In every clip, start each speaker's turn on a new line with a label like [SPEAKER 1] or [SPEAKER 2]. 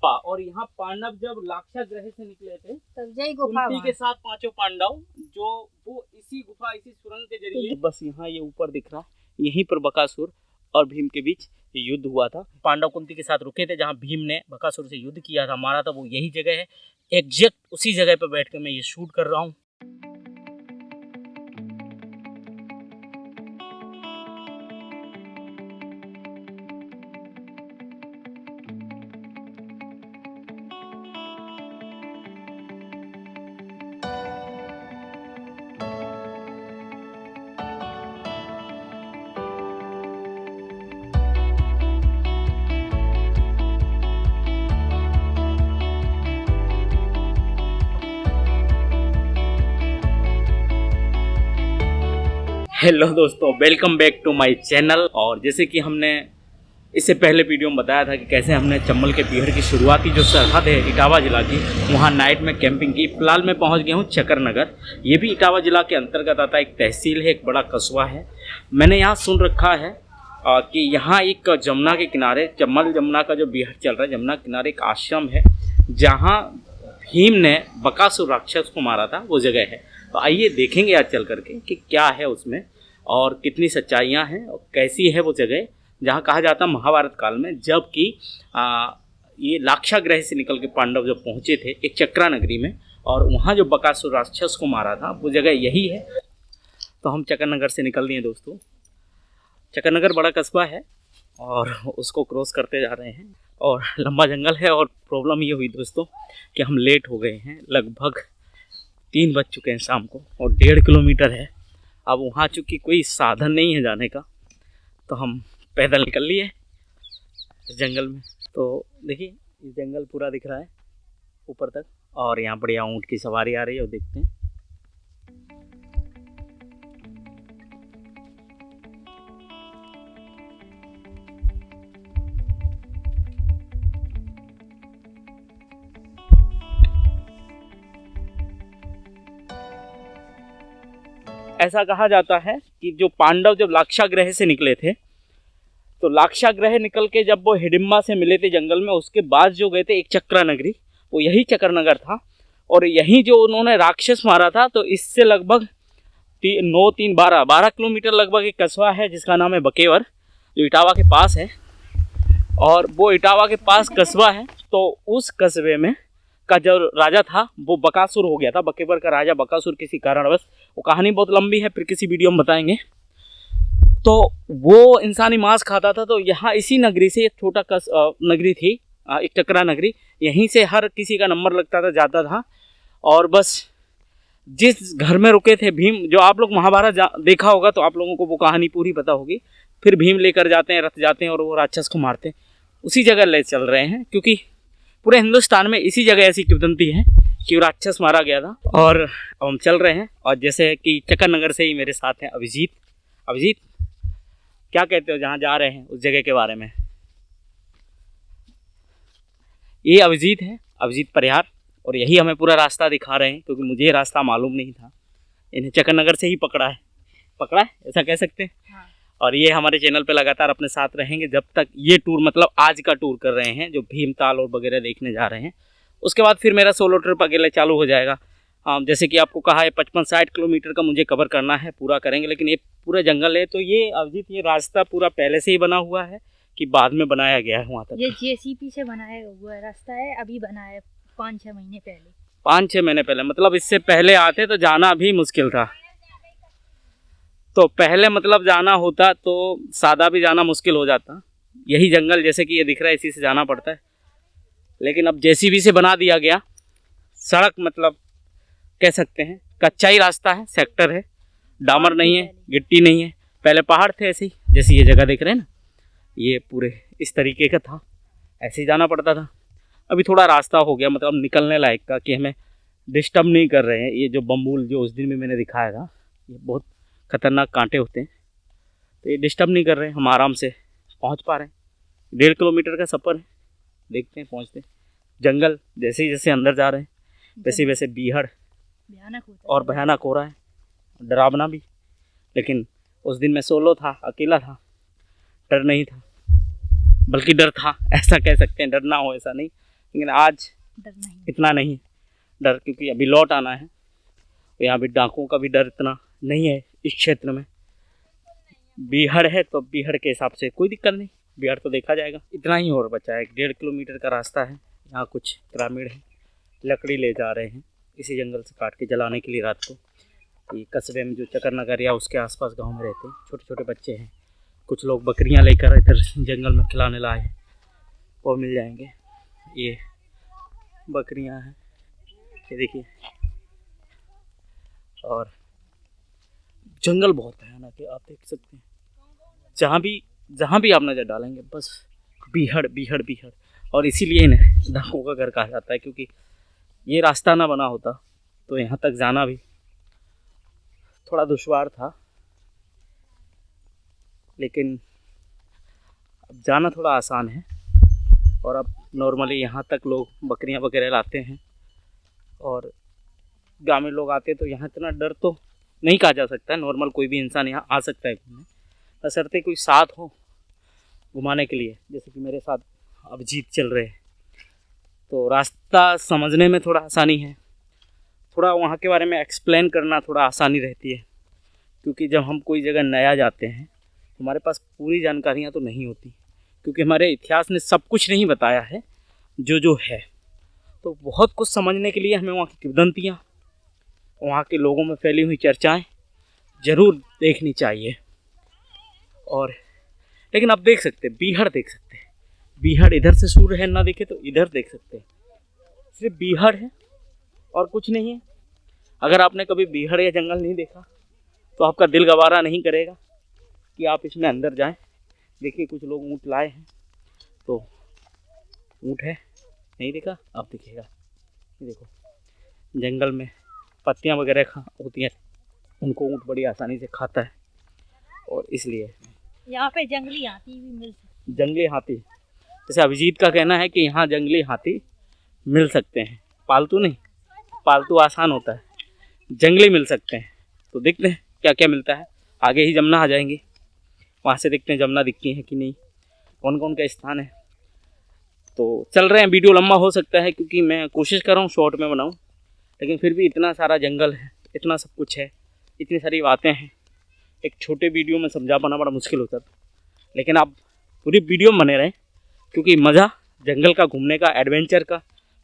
[SPEAKER 1] और यहाँ पांडव जब लाक्षा ग्रह से निकले थे तब जय गुफा के साथ पांचों पांडव जो वो इसी गुफा इसी सुरंग के जरिए बस यहाँ ये ऊपर दिख रहा है, यहीं पर बकासुर और भीम के बीच युद्ध हुआ था। पांडव कुंती के साथ रुके थे, जहाँ भीम ने बकासुर से युद्ध किया था, मारा था, वो यही जगह है। एग्जैक्ट उसी जगह पर बैठ कर मैं ये शूट कर रहा हूँ। हेलो दोस्तों, welcome back to my channel. और जैसे कि हमने इससे पहले वीडियो में बताया था कि कैसे हमने चंबल के पीहर की शुरुआती जो सरहद है इटावा जिला की, वहाँ नाइट में कैंपिंग की। फिलहाल मैं पहुँच गया हूँ चकरनगर। ये भी इटावा जिला के अंतर्गत आता है, एक तहसील है, एक बड़ा कस्बा है। मैंने यहाँ सुन रखा है कि यहाँ एक जमुना के किनारे, चंबल जमुना का जो बिहर चल रहा है, जमुना के किनारे एक आश्रम है जहाँ भीम ने बकासुर राक्षस को मारा था, वो जगह है। तो आइए देखेंगे आज चल करके कि क्या है उसमें और कितनी सच्चाइयाँ हैं और कैसी है वो जगह, जहाँ कहा जाता महाभारत काल में जबकि ये लाक्षा ग्रह से निकल के पांडव जब पहुँचे थे एक चक्रा नगरी में, और वहाँ जो बकासुर राक्षस को मारा था वो जगह यही है। तो हम चकरनगर से निकल दिए दोस्तों। चकरनगर बड़ा कस्बा है और उसको क्रॉस करते जा रहे हैं, और लंबा जंगल है। और प्रॉब्लम ये हुई दोस्तों कि हम लेट हो गए हैं, लगभग 3 बज चुके हैं शाम को, और 1.5 किलोमीटर है। अब वहाँ चूँकि कोई साधन नहीं है जाने का, तो हम पैदल निकल लिए इस जंगल में। तो देखिए ये जंगल पूरा दिख रहा है ऊपर तक, और यहाँ बढ़िया ऊँट की सवारी आ रही है, और देखते हैं। ऐसा कहा जाता है कि जो पांडव जब लाक्षा ग्रह से निकले थे, तो लाक्षा ग्रह निकल के जब वो हिडिंबा से मिले थे जंगल में, उसके बाद जो गए थे एक चक्रा नगरी, वो यही चकरनगर था। और यहीं जो उन्होंने राक्षस मारा था, तो इससे लगभग 12 किलोमीटर लगभग एक कस्बा है जिसका नाम है बकेवर, जो इटावा के पास है। और वो इटावा के पास कस्बा है, तो उस कस्बे में का जो राजा था वो बकासुर हो गया था। बकेवर का राजा बकासुर किसी कारणवश, वो कहानी बहुत लंबी है, फिर किसी वीडियो में बताएंगे। तो वो इंसानी मांस खाता था। तो यहाँ इसी नगरी से एक छोटा नगरी थी, एक चक्रा नगरी, यहीं से हर किसी का नंबर लगता था, जाता था। और बस जिस घर में रुके थे भीम, जो आप लोग महाभारत देखा होगा तो आप लोगों को वो कहानी पूरी पता होगी। फिर भीम लेकर जाते हैं, रथ जाते हैं और वो राक्षस को मारते हैं। उसी जगह ले चल रहे हैं, क्योंकि पूरे हिंदुस्तान में इसी जगह ऐसी किंवदंती है कि राक्षस मारा गया था। और अब हम चल रहे हैं, और जैसे कि चकरनगर से ही मेरे साथ हैं अभिजीत। अभिजीत, क्या कहते हो जहाँ जा रहे हैं उस जगह के बारे में? ये अभिजीत है, अभिजीत परिहार, और यही हमें पूरा रास्ता दिखा रहे हैं, क्योंकि मुझे ये रास्ता मालूम नहीं था। इन्हें चकरनगर से ही पकड़ा है, ऐसा कह सकते हैं। हाँ। और ये हमारे चैनल पे लगातार अपने साथ रहेंगे जब तक ये टूर, मतलब आज का टूर कर रहे हैं जो भीमताल और वगैरह देखने जा रहे हैं। उसके बाद फिर मेरा सोलो ट्रिप अकेले चालू हो जाएगा। जैसे कि आपको कहा है 55-60 किलोमीटर का मुझे कवर करना है, पूरा करेंगे। लेकिन ये पूरा जंगल है, तो ये अभिजीत ये रास्ता पूरा पहले से ही बना हुआ है कि बाद में बनाया गया है वहाँ तक?
[SPEAKER 2] ये जेसीबी से बनाया हुआ रास्ता है, अभी बना है 5-6 महीने पहले।
[SPEAKER 1] 5-6 महीने पहले, मतलब इससे पहले आते तो जाना भी मुश्किल था। तो पहले मतलब जाना होता तो सादा भी जाना मुश्किल हो जाता। यही जंगल जैसे कि ये दिख रहा है, इसी से जाना पड़ता है। लेकिन अब जेसीबी से बना दिया गया सड़क, मतलब कह सकते हैं कच्चा ही रास्ता है, सेक्टर है, डामर नहीं है, गिट्टी नहीं है। पहले पहाड़ थे ऐसे ही, जैसे ये जगह देख रहे हैं ना, ये पूरे इस तरीके का था, ऐसे ही जाना पड़ता था। अभी थोड़ा रास्ता हो गया, मतलब निकलने लायक का, कि हमें डिस्टर्ब नहीं कर रहे हैं। ये जो बम्बूल जो उस दिन भी मैंने दिखाया था, ये बहुत खतरनाक कांटे होते हैं, तो ये डिस्टर्ब नहीं कर रहे हैं, हम आराम से पहुंच पा रहे हैं। 1.5 किलोमीटर का सफ़र है, देखते हैं पहुंचते। जंगल जैसे ही जैसे अंदर जा रहे हैं वैसे वैसे बीहड़ और भयानक हो रहा है, डरावना भी। लेकिन उस दिन मैं सोलो था, अकेला था, डर नहीं था, बल्कि डर था, ऐसा कह सकते हैं। डर ना हो ऐसा नहीं, लेकिन आज
[SPEAKER 2] डर नहीं।
[SPEAKER 1] इतना नहीं डर, क्योंकि अभी लौट आना है। यहाँ भी डाकुओं का भी डर इतना नहीं है इस क्षेत्र में। बीहड़ है तो बीहड़ के हिसाब से कोई दिक्कत नहीं, बीहड़ तो देखा जाएगा। इतना ही और बचा है, 1.5 किलोमीटर का रास्ता है। यहाँ कुछ ग्रामीण हैं, लकड़ी ले जा रहे हैं इसी जंगल से काट के जलाने के लिए रात को। ये कस्बे में जो चक्कर नगर या उसके आसपास गांव में रहते हैं, छोटे छोटे बच्चे हैं। कुछ लोग बकरियां लेकर इधर जंगल में खिलाने लाए हैं, वो मिल जाएंगे। ये बकरियां हैं, ये देखिए। और जंगल बहुत भयानक है, आप देख सकते हैं। जहाँ भी आप नज़र डालेंगे बस बीहड़ बीहड़ बीहड़। और इसीलिए इन्हें डाकुओं का घर कहा जाता है, क्योंकि ये रास्ता ना बना होता तो यहाँ तक जाना भी थोड़ा दुश्वार था। लेकिन अब जाना थोड़ा आसान है। और अब नॉर्मली यहाँ तक लोग बकरियाँ वगैरह लाते हैं और ग्रामीण लोग आते हैं, तो यहाँ इतना डर तो नहीं कहा जा सकता है। नॉर्मल कोई भी इंसान यहाँ आ सकता है घूमने, बशर्ते कोई साथ हो घुमाने के लिए। जैसे कि मेरे साथ अभिजीत चल रहे हैं, तो रास्ता समझने में थोड़ा आसानी है। थोड़ा वहाँ के बारे में एक्सप्लेन करना थोड़ा आसानी रहती है, क्योंकि जब हम कोई जगह नया जाते हैं हमारे पास पूरी जानकारियाँ तो नहीं होती, क्योंकि हमारे इतिहास ने सब कुछ नहीं बताया है जो है। तो बहुत कुछ समझने के लिए हमें वहाँ की किंवदंतियाँ, वहाँ के लोगों में फैली हुई चर्चाएं ज़रूर देखनी चाहिए। और लेकिन आप देख सकते हैं, बीहड़ देख सकते हैं। बीहड़ इधर से सूर्य है ना दिखे तो इधर देख सकते हैं, सिर्फ बीहड़ है और कुछ नहीं है। अगर आपने कभी बीहड़ या जंगल नहीं देखा तो आपका दिल गवारा नहीं करेगा कि आप इसमें अंदर जाएं। देखिए कुछ लोग ऊँट लाए हैं, तो ऊँट है, नहीं देखा आप दिखेगा। ये देखो जंगल में पत्तियाँ वगैरह होती हैं, उनको ऊँट बड़ी आसानी से खाता है। और इसलिए
[SPEAKER 2] यहाँ पे जंगली हाथी भी मिल सकते।
[SPEAKER 1] जंगली हाथी, जैसे अभिजीत का कहना है कि यहाँ जंगली हाथी मिल सकते हैं, पालतू नहीं। पालतू आसान होता है, जंगली मिल सकते हैं। तो देखते हैं क्या क्या मिलता है। आगे ही जमुना आ जाएंगी, वहाँ से देखते हैं जमुना दिखती है कि नहीं, कौन कौन का स्थान है। तो चल रहे हैं, वीडियो लंबा हो सकता है क्योंकि मैं कोशिश कर रहा हूँ शॉर्ट में बनाऊँ, लेकिन फिर भी इतना सारा जंगल है, इतना सब कुछ है, इतनी सारी बातें हैं, एक छोटे वीडियो में समझा पाना बड़ा मुश्किल होता था। लेकिन आप पूरी वीडियो में बने रहें, क्योंकि मज़ा जंगल का घूमने का, एडवेंचर का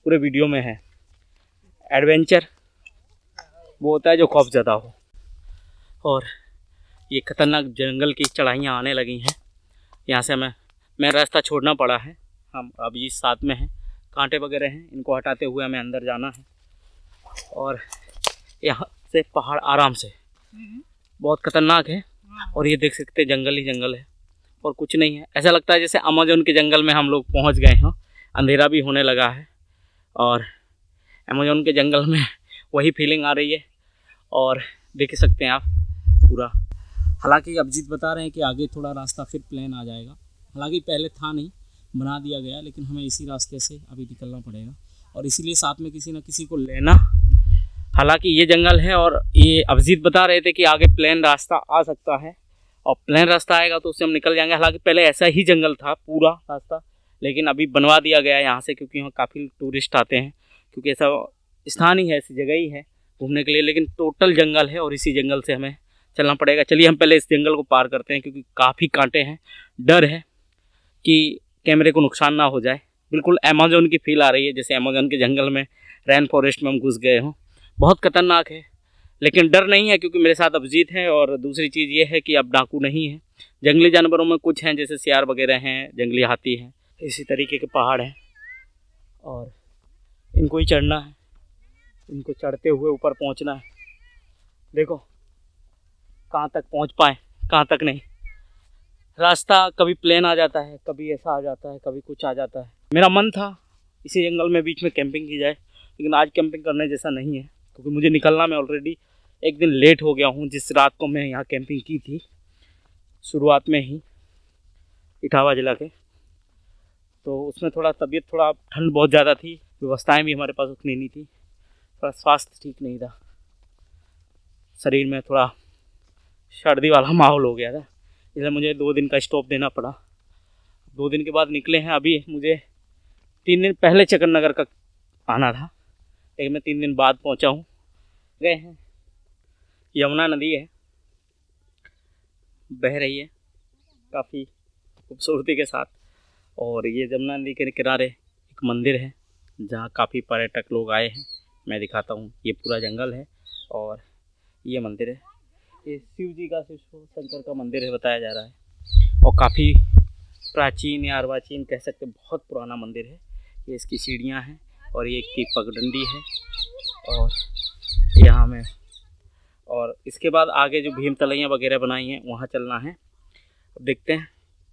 [SPEAKER 1] पूरे वीडियो में है। एडवेंचर वो होता है जो खौफज़दा हो। और ये खतरनाक जंगल की चढ़ाइयाँ आने लगी हैं, यहाँ से मैं रास्ता छोड़ना पड़ा है। हम अभी साथ में हैं, कांटे वगैरह हैं, इनको हटाते हुए हमें अंदर जाना है। और यहाँ से पहाड़ आराम से बहुत खतरनाक है। और ये देख सकते हैं जंगल ही जंगल है और कुछ नहीं है। ऐसा लगता है जैसे अमेज़न के जंगल में हम लोग पहुँच गए हों। अंधेरा भी होने लगा है और अमेज़न के जंगल में वही फीलिंग आ रही है। और देख सकते हैं आप पूरा। हालांकि अभिजीत बता रहे हैं कि आगे थोड़ा रास्ता फिर प्लेन आ जाएगा, हालांकि पहले था नहीं, बना दिया गया, लेकिन हमें इसी रास्ते से अभी निकलना पड़ेगा। और इसीलिए साथ में किसी न किसी को लेना। हालांकि ये जंगल है और ये अभिजीत बता रहे थे कि आगे प्लेन रास्ता आ सकता है, और प्लेन रास्ता आएगा तो उससे हम निकल जाएंगे। हालांकि पहले ऐसा ही जंगल था पूरा रास्ता, लेकिन अभी बनवा दिया गया है यहाँ से, क्योंकि यहाँ काफ़ी टूरिस्ट आते हैं, क्योंकि ऐसा स्थान ही है, ऐसी जगह ही है घूमने के लिए। लेकिन टोटल जंगल है और इसी जंगल से हमें चलना पड़ेगा। चलिए हम पहले इस जंगल को पार करते हैं, क्योंकि काफ़ी कांटे हैं। डर है कि कैमरे को नुकसान ना हो जाए। बिल्कुल अमेज़न की फील आ रही है, जैसे अमेज़न के जंगल में, रैन फॉरेस्ट में हम घुस गए हों। बहुत खतरनाक है, लेकिन डर नहीं है क्योंकि मेरे साथ अभिजीत हैं। और दूसरी चीज़ ये है कि अब डाकू नहीं है। जंगली जानवरों में कुछ हैं, जैसे सियार वगैरह हैं, जंगली हाथी हैं, इसी तरीके के पहाड़ हैं और इनको ही चढ़ना है, इनको चढ़ते हुए ऊपर पहुंचना है। देखो कहाँ तक पहुंच पाए, कहाँ तक नहीं। रास्ता कभी प्लेन आ जाता है, कभी ऐसा आ जाता है, कभी कुछ आ जाता है। मेरा मन था इसी जंगल में बीच में कैंपिंग की जाए, लेकिन आज कैंपिंग करने जैसा नहीं है, क्योंकि मुझे निकलना, मैं ऑलरेडी एक दिन लेट हो गया हूँ। जिस रात को मैं यहाँ कैंपिंग की थी शुरुआत में ही इटावा जिला के, तो उसमें थोड़ा तबीयत, थोड़ा ठंड बहुत ज़्यादा थी, व्यवस्थाएं भी हमारे पास उतनी नहीं थी, थोड़ा स्वास्थ्य ठीक नहीं था, शरीर में थोड़ा सर्दी वाला माहौल हो गया था, इसलिए मुझे 2 दिन का स्टॉप देना पड़ा। 2 दिन के बाद निकले हैं। अभी मुझे 3 दिन पहले चक्कर नगर का आना था, लेकिन मैं 3 दिन बाद पहुंचा हूं। गए हैं, यमुना नदी है, बह रही है काफ़ी खूबसूरती के साथ। और ये यमुना नदी के किनारे एक मंदिर है जहाँ काफ़ी पर्यटक लोग आए हैं। मैं दिखाता हूँ, ये पूरा जंगल है और ये मंदिर है। ये शिव जी का, शिव शंकर का मंदिर है बताया जा रहा है, और काफ़ी प्राचीन या अर्वाचीन कह सकते, बहुत पुराना मंदिर है। ये इसकी सीढ़ियाँ हैं और ये इसकी पगडंडी है, और यहाँ में, और इसके बाद आगे जो भीम तलैया वगैरह बनाई हैं वहाँ चलना है। अब देखते हैं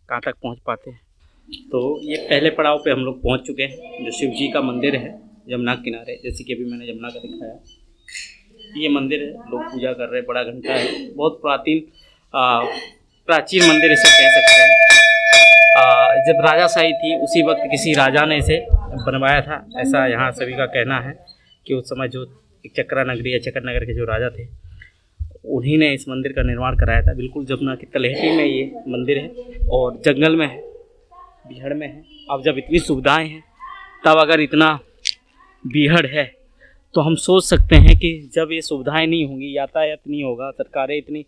[SPEAKER 1] कहाँ तक पहुँच पाते हैं। तो ये पहले पड़ाव पे हम लोग पहुँच चुके हैं, जो शिव जी का मंदिर है यमुना के किनारे। जैसे कि अभी मैंने यमुना का दिखाया, ये मंदिर है, लोग पूजा कर रहे हैं, बड़ा घंटा है, बहुत प्राचीन मंदिर इसे कह सकते हैं। जब राजाशाही थी उसी वक्त किसी राजा ने इसे बनवाया था, ऐसा यहाँ सभी का कहना है कि उस समय जो एक चक्रा नगरी या चक्कर नगर के जो राजा थे उन्हीं ने इस मंदिर का निर्माण कराया था। बिल्कुल जमुना की तलहटी में ये मंदिर है और जंगल में है, बीहड़ में है। अब जब इतनी सुविधाएं हैं, तब अगर इतना बीहड़ है तो हम सोच सकते हैं कि जब ये सुविधाएं नहीं होंगी, यातायात नहीं होगा, सरकारें इतनी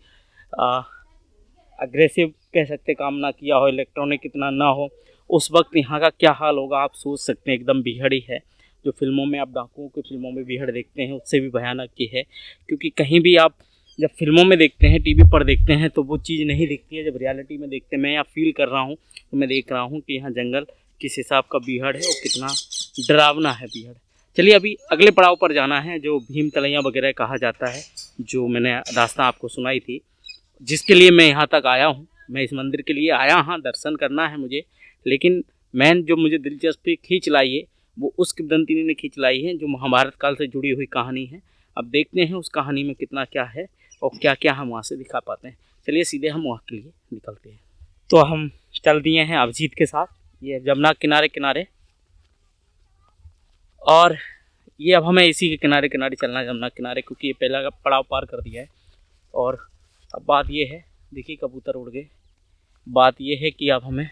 [SPEAKER 1] अग्रेसिव कह सकते काम ना किया हो, इलेक्ट्रॉनिक इतना ना हो, उस वक्त यहाँ का क्या हाल होगा आप सोच सकते हैं। एकदम बीहड़ ही है, जो फिल्मों में आप डाकुओं की फिल्मों में बीहड़ देखते हैं उससे भी भयानक ही है। क्योंकि कहीं भी आप जब फिल्मों में देखते हैं, टीवी पर देखते हैं, तो वो चीज़ नहीं दिखती है। जब रियलिटी में देखते हैं, मैं यहाँ फील कर रहा हूँ, तो मैं देख रहा हूँ कि यहाँ जंगल किस हिसाब का बीहड़ है और कितना डरावना है बीहड़। चलिए अभी अगले पड़ाव पर जाना है, जो भीम तलैया वगैरह कहा जाता है, जो मैंने दास्तां आपको सुनाई थी, जिसके लिए मैं यहाँ तक आया हूँ। मैं इस मंदिर के लिए आया, हाँ दर्शन करना है मुझे, लेकिन मैन जो मुझे दिलचस्पी खींच लाई है वो उस किंवदंती ने खींच लाई है जो महाभारत काल से जुड़ी हुई कहानी है। अब देखते हैं उस कहानी में कितना क्या है और क्या क्या हम वहाँ से दिखा पाते हैं। चलिए सीधे हम वहाँ के लिए निकलते हैं। तो हम चल दिए हैं अभिजीत के साथ, ये यमुना किनारे किनारे, और ये अब हमें इसी के किनारे किनारे चलना है, यमुना किनारे, क्योंकि ये पहला पड़ाव पार कर दिया है। और अब बात ये है, देखिए कबूतर उड़ गए। बात ये है कि अब हमें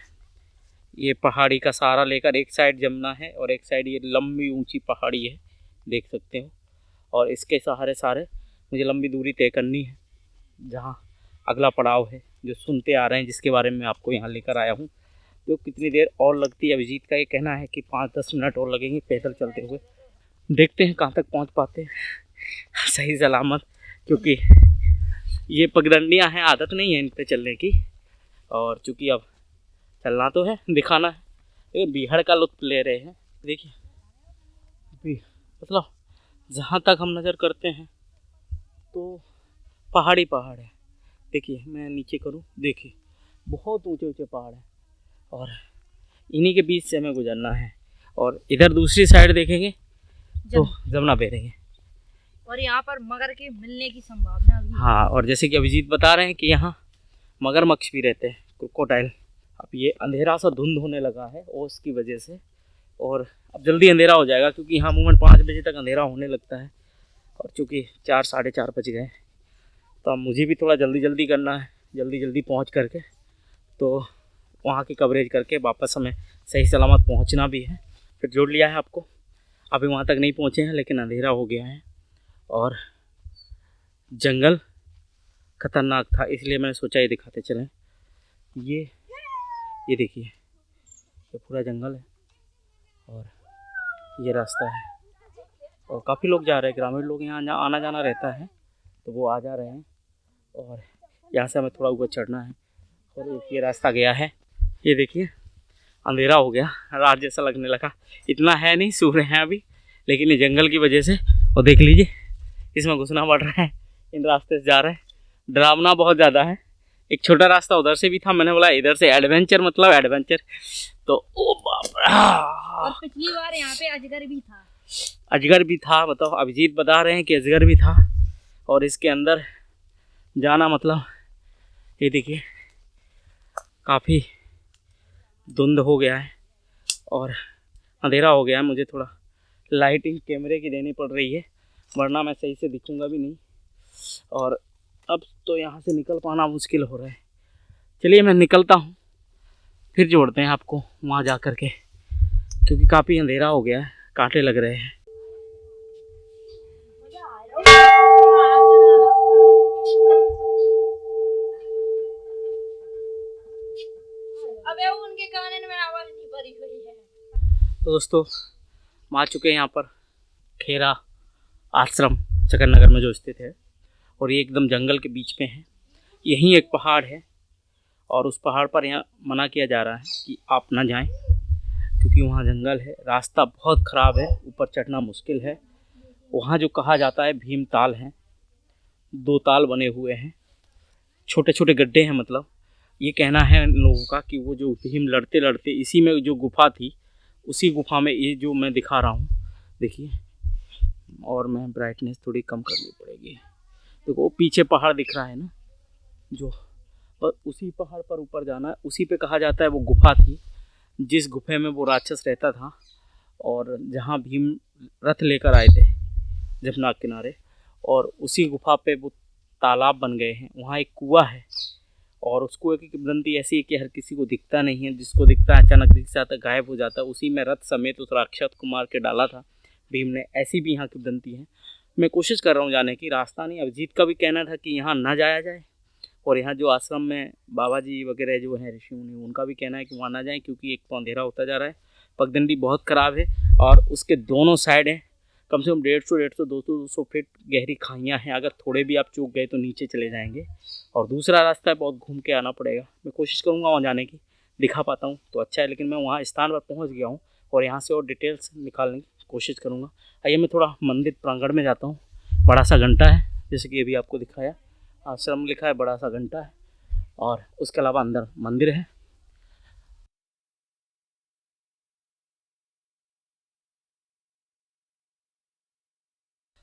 [SPEAKER 1] ये पहाड़ी का सहारा लेकर, एक साइड यमुना है और एक साइड ये लंबी ऊंची पहाड़ी है, देख सकते हो, और इसके सहारे सारे मुझे लंबी दूरी तय करनी है, जहाँ अगला पड़ाव है जो सुनते आ रहे हैं, जिसके बारे में आपको यहाँ लेकर आया हूँ। तो कितनी देर और लगती है, अभिजीत का ये कहना है कि 5-10 मिनट और लगेंगे पैदल चलते हुए। देखते हैं कहाँ तक पहुँच पाते हैं सही सलामत, क्योंकि ये पगडंडियाँ हैं, आदत नहीं है इन पर चलने की, और चूँकि अब चलना तो है, दिखाना है, लेकिन बीहड़ का लुत्फ ले रहे हैं। देखिए मतलब जहाँ तक हम नज़र करते हैं तो पहाड़ी पहाड़ है। देखिए मैं नीचे करूँ, देखिए बहुत ऊंचे ऊंचे पहाड़ हैं और इन्हीं के बीच से हमें गुजरना है। और इधर दूसरी साइड देखेंगे तो जमुना बह रही है,
[SPEAKER 2] और यहाँ पर मगर के मिलने की संभावना भी।
[SPEAKER 1] हाँ, और जैसे कि अभिजीत बता रहे हैं कि यहाँ मगरमच्छ भी रहते हैं, क्रोकोडाइल। अब ये अंधेरा सा धुंध होने लगा है ओस की वजह से, और अब जल्दी अंधेरा हो जाएगा, क्योंकि यहाँ अमूमन 5 बजे तक अंधेरा होने लगता है, और चूँकि 4-4:30 बज गए, तो अब मुझे भी थोड़ा जल्दी करना है, जल्दी पहुँच करके तो वहाँ की कवरेज करके वापस हमें सही सलामत पहुँचना भी है। फिर जोड़ लिया है आपको, अभी वहाँ तक नहीं पहुँचे हैं, लेकिन अंधेरा हो गया है और जंगल खतरनाक था, इसलिए मैंने सोचा ये दिखाते चलें। ये देखिए, ये पूरा जंगल है और ये रास्ता है, और काफ़ी लोग जा रहे हैं, ग्रामीण लोग यहाँ आना जाना रहता है, तो वो आ जा रहे हैं, और यहाँ से हमें थोड़ा ऊपर चढ़ना है। और ये रास्ता गया है, ये देखिए अंधेरा हो गया, रात जैसा लगने लगा। इतना है नहीं, सूर्य हैं अभी, लेकिन ये जंगल की वजह से, और देख लीजिए इसमें घुसना पड़ रहा है, इन रास्ते से जा रहे हैं, डरावना बहुत ज़्यादा है। एक छोटा रास्ता उधर से भी था, मैंने बोला इधर से एडवेंचर, मतलब एडवेंचर, तो ओ बाप रे।
[SPEAKER 2] और पिछली बार यहाँ पे अजगर भी था।
[SPEAKER 1] अजगर भी था, बताओ, अभिजीत बता रहे हैं कि अजगर भी था, और इसके अंदर जाना मतलब, ये देखिए काफ़ी धुंध हो गया है और अंधेरा हो गया है। मुझे थोड़ा लाइटिंग कैमरे की देनी पड़ रही है, वरना मैं सही से दिखूंगा भी नहीं, और अब तो यहाँ से निकल पाना मुश्किल हो रहा है। चलिए मैं निकलता हूँ, फिर जोड़ते हैं आपको वहाँ जा कर के क्योंकि काफ़ी अंधेरा हो गया है, कांटे लग रहे हैं।
[SPEAKER 2] अबे उनके कान में आवाज नहीं भरी हुई है।
[SPEAKER 1] तो दोस्तों हम आ चुके हैं यहाँ पर खेरा आश्रम चक्कर नगर में जो स्थित है, और ये एकदम जंगल के बीच में है। यहीं एक पहाड़ है और उस पहाड़ पर यहाँ मना किया जा रहा है कि आप ना जाएं, क्योंकि वहाँ जंगल है, रास्ता बहुत ख़राब है, ऊपर चढ़ना मुश्किल है। वहाँ जो कहा जाता है भीम ताल हैं, 2 ताल बने हुए हैं, छोटे छोटे गड्ढे हैं। मतलब ये कहना है इन लोगों का कि वो जो भीम लड़ते लड़ते इसी में जो गुफा थी, उसी गुफा में ये जो मैं दिखा रहा हूँ, देखिए, और मैं ब्राइटनेस थोड़ी कम करनी पड़ेगी। देखो वो पीछे पहाड़ दिख रहा है ना, जो और उसी पहाड़ पर ऊपर जाना है। उसी पे कहा जाता है वो गुफा थी जिस गुफे में वो राक्षस रहता था, और जहाँ भीम रथ लेकर आए थे जमुना किनारे, और उसी गुफा पे वो तालाब बन गए हैं। वहाँ एक कुआं है, और उस कुएं की किंवदंती ऐसी है कि हर किसी को दिखता नहीं है, जिसको दिखता है अचानक दिख जाता है, गायब हो जाता है। उसी में रथ समेत उस राक्षस को मार के डाला था भीम ने, ऐसी भी यहाँ किंवदंती है। मैं कोशिश कर रहा हूँ जाने की, रास्ता नहीं। अभिजीत का भी कहना था कि यहाँ ना जाया जाए, और यहाँ जो आश्रम में बाबा जी वगैरह जो हैं ऋषि मुनि, उनका भी कहना है कि वहाँ ना जाएं, क्योंकि एक तो अंधेरा होता जा रहा है, पगडंडी बहुत ख़राब है, और उसके दोनों साइड हैं कम से कम 150 200 फीट गहरी खाइयाँ हैं। अगर थोड़े भी आप चूक गए तो नीचे चले जाएंगे, और दूसरा रास्ता है, बहुत घूम के आना पड़ेगा। मैं कोशिश करूँगा वहाँ जाने की, दिखा पाता हूँ तो अच्छा है, लेकिन मैं वहाँ स्थान पर पहुँच गया हूँ और यहाँ से और डिटेल्स निकालने की कोशिश करूँगा। आइए मैं थोड़ा मंदिर प्रांगण में जाता हूँ। बड़ा सा घंटा है, जैसे कि अभी आपको दिखाया, आश्रम लिखा है, बड़ा सा घंटा है, और उसके अलावा अंदर मंदिर है।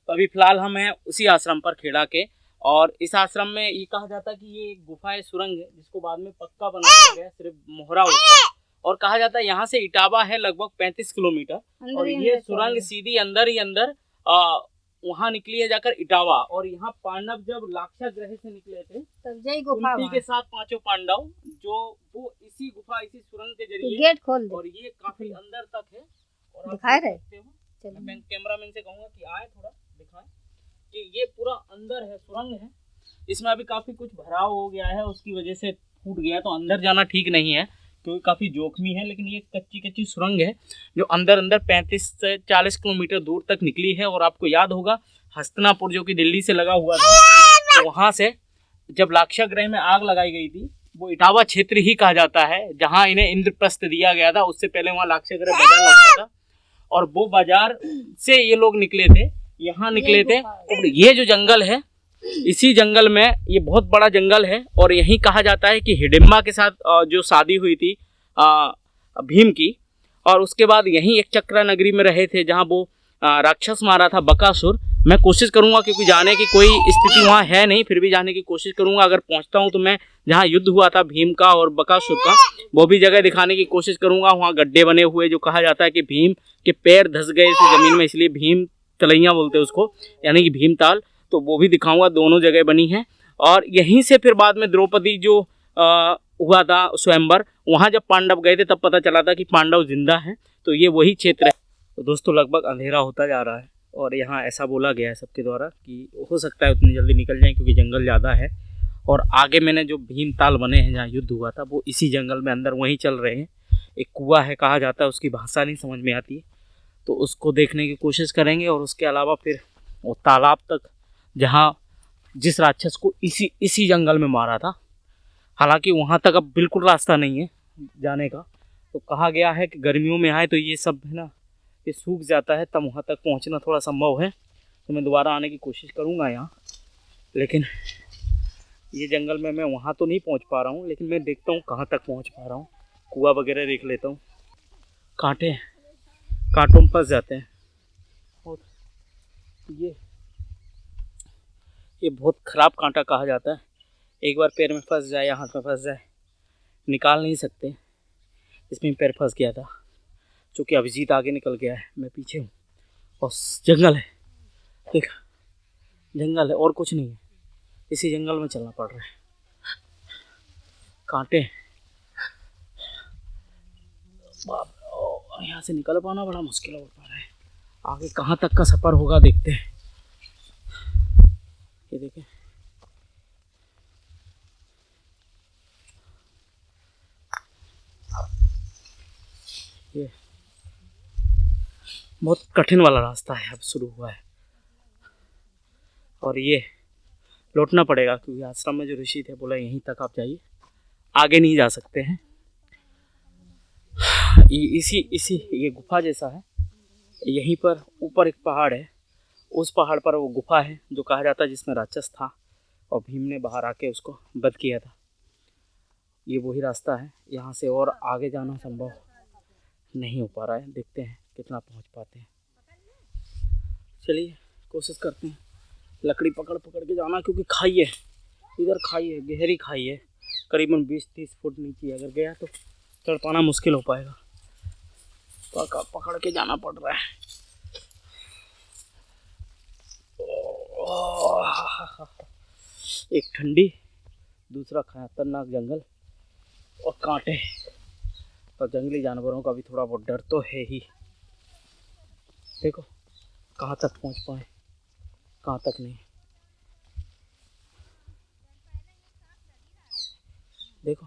[SPEAKER 1] तो अभी फिलहाल हम हैं उसी आश्रम पर, खेड़ा के, और इस आश्रम में ये कहा जाता है कि ये एक गुफा सुरंग है, जिसको बाद में पक्का बना दिया गया, सिर्फ मोहरा होता है। और कहा जाता है यहाँ से इटावा है लगभग 35 किलोमीटर, और ये सुरंग सीधी अंदर ही अंदर वहाँ निकली है जाकर इटावा। और यहाँ पांडव जब लाक्षा ग्रह से निकले थे, कुंती के साथ 5 पांडव, जो वो इसी गुफा इसी सुरंग के जरिए
[SPEAKER 2] गेट खोल दे।
[SPEAKER 1] और ये काफी अंदर तक है, और
[SPEAKER 2] दिखा रहे हो,
[SPEAKER 1] मैं कैमरामैन से कहूँगा कि आए थोड़ा दिखाएं कि ये पूरा अंदर है, सुरंग है। इसमें अभी काफ़ी कुछ भराव हो गया है, उसकी वजह से फूट गया, तो अंदर जाना ठीक नहीं है क्योंकि काफ़ी जोखमी है। लेकिन ये कच्ची सुरंग है जो अंदर 35 से 40 किलोमीटर दूर तक निकली है। और आपको याद होगा हस्तिनापुर जो कि दिल्ली से लगा हुआ था, तो वहाँ से जब लाक्षा ग्रह में आग लगाई गई थी, वो इटावा क्षेत्र ही कहा जाता है जहाँ इन्हें इंद्रप्रस्थ दिया गया था। उससे पहले वहाँ लाक्षा ग्रह बाजार लगता था, और वो बाजार से ये लोग निकले थे, यहाँ निकले थे। और ये जो जंगल है, इसी जंगल में, ये बहुत बड़ा जंगल है, और यही कहा जाता है कि हिडिंबा के साथ जो शादी हुई थी भीम की, और उसके बाद यहीं एक चक्रा नगरी में रहे थे जहाँ वो राक्षस मारा था बकासुर। मैं कोशिश करूंगा, क्योंकि जाने की कोई स्थिति वहाँ है नहीं, फिर भी जाने की कोशिश करूंगा। अगर पहुँचता हूँ तो मैं जहाँ युद्ध हुआ था भीम का और बकासुर का, वो भी जगह दिखाने की कोशिश करूंगा। वहाँ गड्ढे बने हुए, जो कहा जाता है कि भीम के पैर धंस गए थे ज़मीन में, इसलिए भीम तलैया बोलते हैं उसको, यानी कि भीम ताल, तो वो भी दिखाऊंगा। दोनों जगह बनी है। और यहीं से फिर बाद में द्रौपदी जो हुआ था स्वयंवर, वहाँ जब पांडव गए थे तब पता चला था कि पांडव जिंदा हैं, तो ये वही क्षेत्र है। तो दोस्तों लगभग अंधेरा होता जा रहा है, और यहाँ ऐसा बोला गया है सबके द्वारा कि हो सकता है उतनी जल्दी निकल जाएं, क्योंकि जंगल ज़्यादा है। और आगे मैंने जो भीम ताल बने हैं जहाँ युद्ध हुआ था, वो इसी जंगल में अंदर वहीं चल रहे हैं। एक कुआं है कहा जाता है, उसकी भाषा नहीं समझ में आती, तो उसको देखने की कोशिश करेंगे। और उसके अलावा फिर वो तालाब तक, जहाँ जिस राक्षस को इसी जंगल में मारा था, हालांकि वहाँ तक अब बिल्कुल रास्ता नहीं है जाने का। तो कहा गया है कि गर्मियों में आए तो ये सब है ना, ये सूख जाता है, तब वहाँ तक पहुँचना थोड़ा संभव है। तो मैं दोबारा आने की कोशिश करूँगा यहाँ, लेकिन ये जंगल में मैं वहाँ तो नहीं पहुँच पा रहा हूँ, लेकिन मैं देखता हूँ कहाँ तक पहुँच पा रहा हूँ। कुआं वगैरह देख लेता हूँ। कांटों में फंस जाते हैं, और ये बहुत ख़राब कांटा कहा जाता है। एक बार पैर में फंस जाए या हाथ में फंस जाए, निकाल नहीं सकते। इसमें पैर फंस गया था, चूँकि अभिजीत आगे निकल गया है, मैं पीछे हूँ, और जंगल है, देख जंगल है और कुछ नहीं है। इसी जंगल में चलना पड़ रहा है, कांटे और यहाँ से निकल पाना बड़ा मुश्किल हो पा रहा है। आगे कहाँ तक का सफ़र होगा देखते हैं। ये देखें, ये बहुत कठिन वाला रास्ता है, अब शुरू हुआ है। और ये लौटना पड़ेगा क्योंकि आश्रम में जो ऋषि थे बोला यहीं तक आप जाइए, आगे नहीं जा सकते हैं। इसी ये गुफा जैसा है, यहीं पर ऊपर एक पहाड़ है, उस पहाड़ पर वो गुफा है जो कहा जाता है जिसमें राक्षस था और भीम ने बाहर आके उसको वध किया था। ये वही रास्ता है, यहाँ से और आगे जाना संभव नहीं हो पा रहा है। देखते हैं कितना पहुँच पाते हैं। चलिए कोशिश करते हैं लकड़ी पकड़ पकड़ के जाना, क्योंकि खाई है, इधर खाई है, गहरी खाई है, करीबन 20-30 फुट नीचे। अगर गया तो चढ़ पाना मुश्किल हो पाएगा, पकड़ के जाना पड़ रहा है। एक ठंडी, दूसरा खतरनाक जंगल और कांटे, और जंगली जानवरों का भी थोड़ा बहुत डर तो है ही। देखो कहाँ तक पहुँच पाए, कहाँ तक नहीं। देखो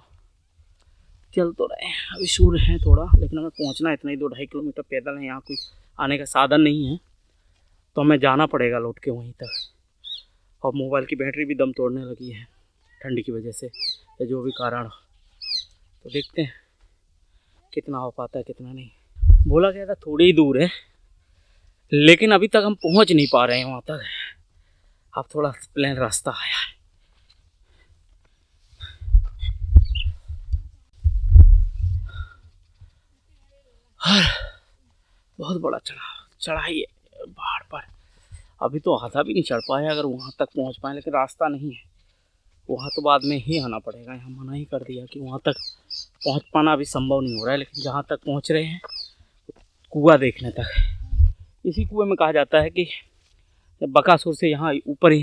[SPEAKER 1] चल तो रहे हैं, अभी सूर्य है थोड़ा, लेकिन हमें पहुँचना इतना ही 2-2.5 किलोमीटर पैदल है। यहाँ कोई आने का साधन नहीं है, तो हमें जाना पड़ेगा लौट के वहीं तक। और मोबाइल की बैटरी भी दम तोड़ने लगी है ठंडी की वजह से, या जो भी कारण हो। तो देखते हैं कितना हो पाता है कितना नहीं। बोला गया था थोड़ी ही दूर है, लेकिन अभी तक हम पहुंच नहीं पा रहे हैं वहाँ तक। अब थोड़ा प्लेन रास्ता आया है। बहुत बड़ा चढ़ाई है पहाड़ पर। अभी तो आधा भी नहीं चढ़ पाए, अगर वहाँ तक पहुँच पाए, लेकिन रास्ता नहीं है। वहाँ तो बाद में ही आना पड़ेगा। यहाँ मना ही कर दिया कि वहाँ तक पहुँच पाना अभी संभव नहीं हो रहा है। लेकिन जहाँ तक पहुँच रहे हैं कुआं देखने तक। इसी कुएं में कहा जाता है कि बकासुर से यहाँ ऊपर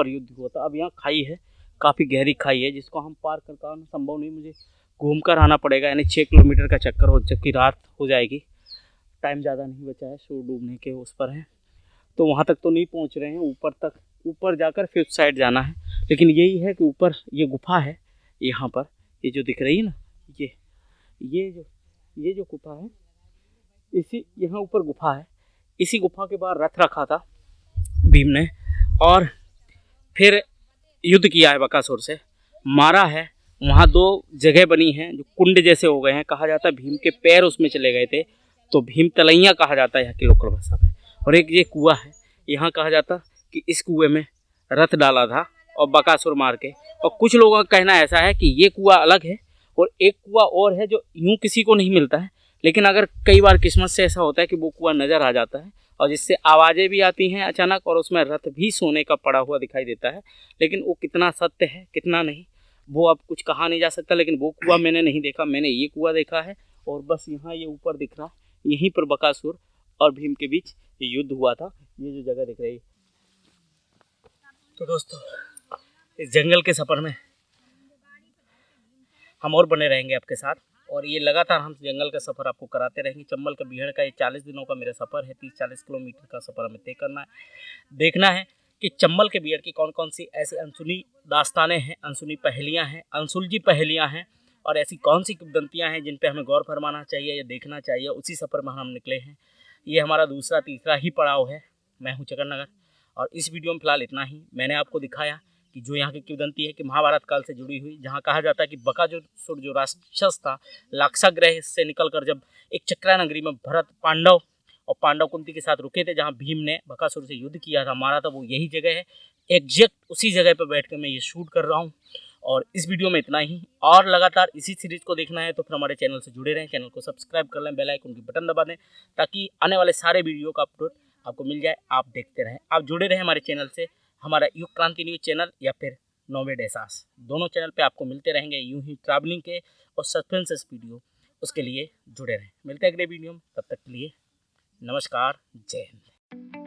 [SPEAKER 1] युद्ध हुआ था। अब यहाँ खाई है, काफ़ी गहरी खाई है, जिसको हम पार कर पाना संभव नहीं। मुझे घूम कर आना पड़ेगा, यानी 6 किलोमीटर का चक्कर हो, जबकि रात हो जाएगी। टाइम ज़्यादा नहीं बचा है, सूर्य डूबने के उस पर है, तो वहाँ तक तो नहीं पहुँच रहे हैं। ऊपर जाकर फिर उस साइड जाना है। लेकिन यही है कि ऊपर ये गुफा है, यहाँ पर ये जो दिख रही है ना, ये जो गुफा है, यहाँ ऊपर गुफा है। इसी गुफा के बाहर रथ रखा था भीम ने, और फिर युद्ध किया है, बकासुर से मारा है। वहाँ 2 जगह बनी हैं जो कुंड जैसे हो गए हैं। कहा जाता है भीम के पैर उसमें चले गए थे, तो भीम तलैया कहा जाता है यहाँ की लोकल भाषा में। और एक ये कुआं है, यहाँ कहा जाता कि इस कुएं में रथ डाला था और बकासुर मार के। और कुछ लोगों का कहना ऐसा है कि ये कुआं अलग है और एक कुआं और है जो यूं किसी को नहीं मिलता है, लेकिन अगर कई बार किस्मत से ऐसा होता है कि वो कुआं नज़र आ जाता है, और जिससे आवाज़ें भी आती हैं अचानक, और उसमें रथ भी सोने का पड़ा हुआ दिखाई देता है। लेकिन वो कितना सत्य है कितना नहीं, वो अब कुछ कहा नहीं जा सकता। लेकिन वो कुआं मैंने नहीं देखा, मैंने ये कुआं देखा है। और बस यहाँ ये ऊपर दिख रहा है, यहीं पर बकासुर और भीम के बीच युद्ध हुआ था। ये जो जगह दिख रही है। तो दोस्तों, इस जंगल के सफ़र में हम और बने रहेंगे आपके साथ, और ये लगातार हम जंगल का सफ़र आपको कराते रहेंगे। चंबल का बीहड़ का ये 40 दिनों का मेरा सफ़र है। 30-40 किलोमीटर का सफ़र हमें तय करना है। देखना है कि चंबल के बीहड़ की कौन कौन सी ऐसी अनसुनी दास्तानें हैं, अनसुनी पहेलियाँ हैं, अनसुलझी पहेलियाँ हैं, और ऐसी कौन सी किंवदंतियाँ हैं जिन पे हमें गौर फरमाना चाहिए या देखना चाहिए। उसी सफ़र में हम निकले हैं। ये हमारा दूसरा तीसरा ही पड़ाव है। मैं हूँ चकर नगर, और इस वीडियो में फ़िलहाल इतना ही। मैंने आपको दिखाया कि जो यहाँ की किंवदंती है कि महाभारत काल से जुड़ी हुई, जहाँ कहा जाता है कि बकासुर जो राक्षस था, लाक्षागृह से निकलकर जब एक चक्रा नगरी में भरत, पांडव और पांडव कुंती के साथ रुके थे, जहाँ भीम ने बकासुर से युद्ध किया था, मारा था, वो यही जगह है। एग्जैक्ट उसी जगह पर बैठ कर मैं ये शूट कर रहा हूँ। और इस वीडियो में इतना ही। और लगातार इसी सीरीज़ को देखना है तो फिर हमारे चैनल से जुड़े रहें। चैनल को सब्सक्राइब कर लें, बेल आइकन की बटन दबा दें, ताकि आने वाले सारे वीडियो का अपलोड आपको मिल जाए। आप देखते रहें, आप जुड़े रहें हमारे चैनल से। हमारा युग क्रांति न्यूज़ चैनल या फिर नोवेड एहसास, दोनों चैनल पे आपको मिलते रहेंगे यूं ही ट्रैवलिंग के और सस्पेंस वीडियो। उसके लिए जुड़े रहें। मिलते हैं अगले वीडियो में, तब तक के लिए नमस्कार, जय हिंद।